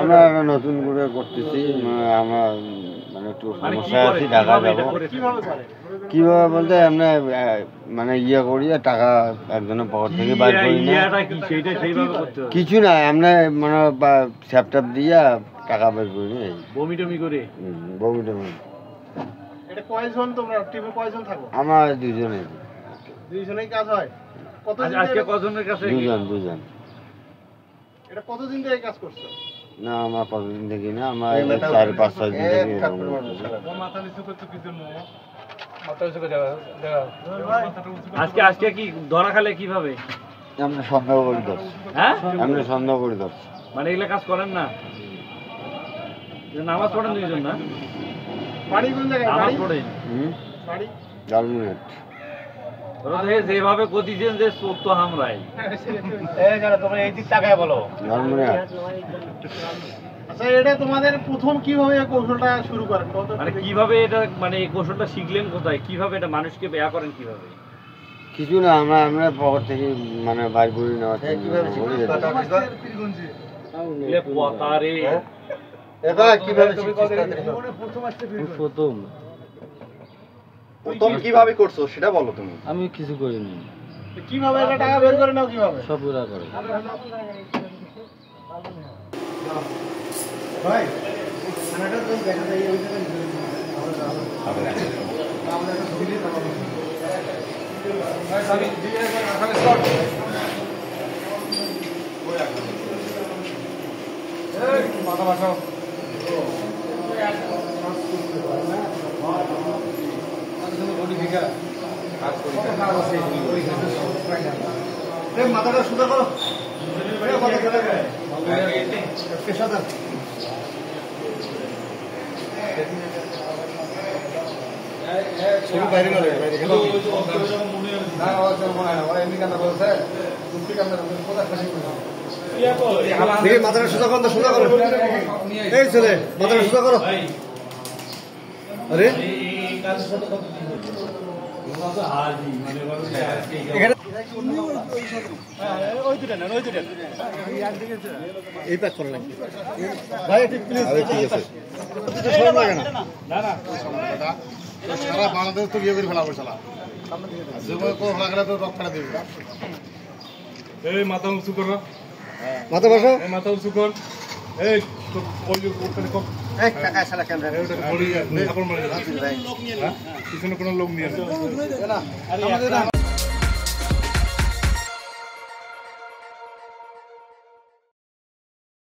আমরা নতুন করে করতেছি, আমরা মানে একটু সমস্যা আছি, ঢাকা যাবো। কিভাবে বলতে আমরা মানে ইয়ে করি, টাকা একজনের পকেট থেকে বাইর করি না, কিছু না, আমরা মানে স্যাপটাপ দিয়ে টাকা বের করি না, বমি টমি করে। বমি টমি। এটা কয়জন তোমরা টিমে কয়জন থাকো? আমরা দুজনেই। দুইজনেই কাজ হয়? আজকে কজনের কাছে? দুজন। এটা কতদিন থেকে কাজ করছো? না, আমার কতদিন থেকে না, আমার 4-5-6 দিন থেকে। আজকে কি ধরা খালে কিভাবে? আমরা সন্দেহ করি ধরছি। হ্যাঁ, আমরা সন্দেহ করি ধরছি। মানে এগুলা কাজ করেন না? নামাজ পড়েন দুইজন না? বাড়ি কোন জায়গায়? নামাজ পড়েন? বাড়ি জালমুনিয়াট। যেভাবে গতিছেন যে চোখ তো হামরাই। তোমরা এই দিক তাকায় বলো। জালমুনিয়াট। আচ্ছা, এটা তোমাদের প্রথম কিভাবে এই কৌশলটা শুরু করেন? মানে কিভাবে এটা, মানে এই কৌশলটা শিখলেন কোথায়? কিভাবে এটা মানুষকে বেয়া করেন কিভাবে? কিছু না, আমরা পকেট থেকে মানে বাইর করি না। প্রথম কিভাবে করছো সেটা বলো তুমি। আমি কিছু করিনি। কিভাবে এটা টাকা বের করে নাও? কিভাবে সব ওরা করে। ভাই খানাটা তো দেখা যায় ওই জায়গায় মাথা বাসাও। মাথাটা সুদা করো। বাইরে গেলে মাথাটা সোজা করো, সোজা করো। এই ছেলে মাথাটা সোজা করো। আরে এই প্যাক করে লাগবে ভাই, ঠিক আছে। লাগে না সারা বাংলাদেশ তো গিয়ে করে ফেলা পয়সা তো রক্ষা দেবে। এই মাথা উঁচু করো, মাথা বসো, মাথা উঁচু কর। এই পিছনে কোনো লোক নিয়ে